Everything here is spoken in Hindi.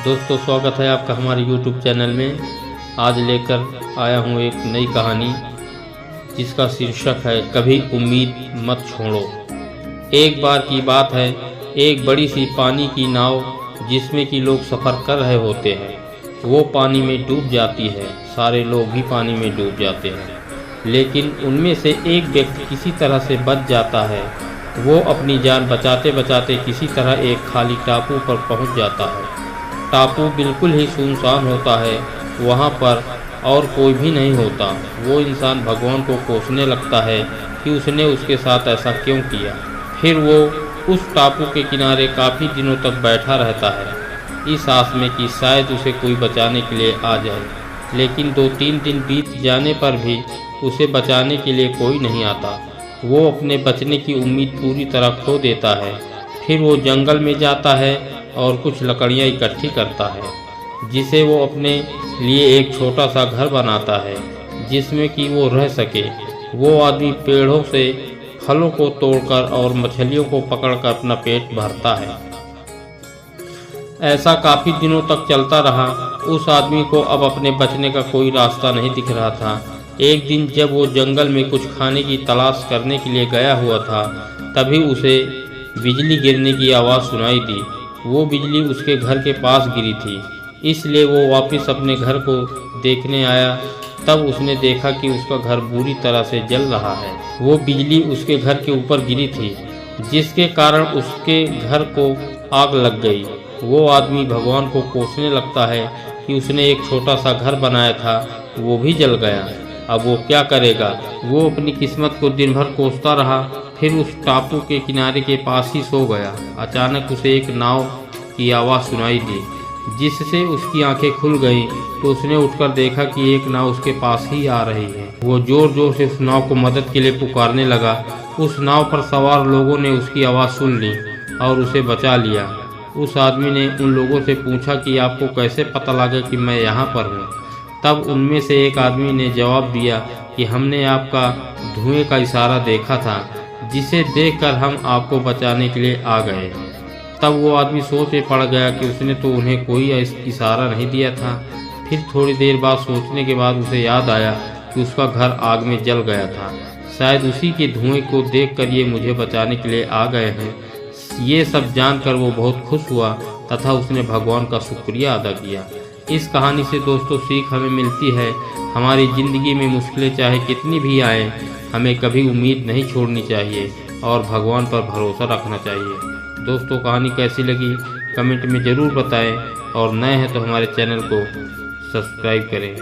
दोस्तों, स्वागत है आपका हमारे YouTube चैनल में। आज लेकर आया हूँ एक नई कहानी जिसका शीर्षक है कभी उम्मीद मत छोड़ो। एक बार की बात है, एक बड़ी सी पानी की नाव जिसमें कि लोग सफ़र कर रहे होते हैं, वो पानी में डूब जाती है। सारे लोग भी पानी में डूब जाते हैं, लेकिन उनमें से एक व्यक्ति किसी तरह से बच जाता है। वो अपनी जान बचाते बचाते किसी तरह एक खाली टापू पर पहुंच जाता है। टापू बिल्कुल ही सुनसान होता है, वहाँ पर और कोई भी नहीं होता। वो इंसान भगवान को कोसने लगता है कि उसने उसके साथ ऐसा क्यों किया। फिर वो उस टापू के किनारे काफ़ी दिनों तक बैठा रहता है, इस आस में कि शायद उसे कोई बचाने के लिए आ जाए। लेकिन 2-3 दिन बीत जाने पर भी उसे बचाने के लिए कोई नहीं आता। वो अपने बचने की उम्मीद पूरी तरह खो देता है। फिर वो जंगल में जाता है और कुछ लकड़ियाँ इकट्ठी करता है, जिसे वो अपने लिए एक छोटा सा घर बनाता है जिसमें कि वो रह सके। वो आदमी पेड़ों से फलों को तोड़कर और मछलियों को पकड़कर अपना पेट भरता है। ऐसा काफ़ी दिनों तक चलता रहा। उस आदमी को अब अपने बचने का कोई रास्ता नहीं दिख रहा था। एक दिन जब वो जंगल में कुछ खाने की तलाश करने के लिए गया हुआ था, तभी उसे बिजली गिरने की आवाज़ सुनाई दी। वो बिजली उसके घर के पास गिरी थी, इसलिए वो वापस अपने घर को देखने आया। तब उसने देखा कि उसका घर बुरी तरह से जल रहा है। वो बिजली उसके घर के ऊपर गिरी थी, जिसके कारण उसके घर को आग लग गई। वो आदमी भगवान को कोसने लगता है कि उसने एक छोटा सा घर बनाया था, वो भी जल गया। अब वो क्या करेगा। वो अपनी किस्मत को दिन भर कोसता रहा। फिर उस टापू के किनारे के पास ही सो गया। अचानक उसे एक नाव की आवाज़ सुनाई दी, जिससे उसकी आंखें खुल गईं। तो उसने उठकर देखा कि एक नाव उसके पास ही आ रही है। वो जोर जोर से उस नाव को मदद के लिए पुकारने लगा। उस नाव पर सवार लोगों ने उसकी आवाज़ सुन ली और उसे बचा लिया। उस आदमी ने उन लोगों से पूछा कि आपको कैसे पता लगा कि मैं यहाँ पर हूँ। तब उनमें से एक आदमी ने जवाब दिया कि हमने आपका धुएं का इशारा देखा था, जिसे देखकर हम आपको बचाने के लिए आ गए। तब वो आदमी सोच में पड़ गया कि उसने तो उन्हें कोई इशारा नहीं दिया था। फिर थोड़ी देर बाद सोचने के बाद उसे याद आया कि उसका घर आग में जल गया था। शायद उसी के धुएं को देखकर ये मुझे बचाने के लिए आ गए हैं। ये सब जानकर वो बहुत खुश हुआ तथा उसने भगवान का शुक्रिया अदा किया। इस कहानी से दोस्तों सीख हमें मिलती है, हमारी ज़िंदगी में मुश्किलें चाहे कितनी भी आए, हमें कभी उम्मीद नहीं छोड़नी चाहिए और भगवान पर भरोसा रखना चाहिए। दोस्तों, कहानी कैसी लगी कमेंट में ज़रूर बताएं और नए हैं तो हमारे चैनल को सब्सक्राइब करें।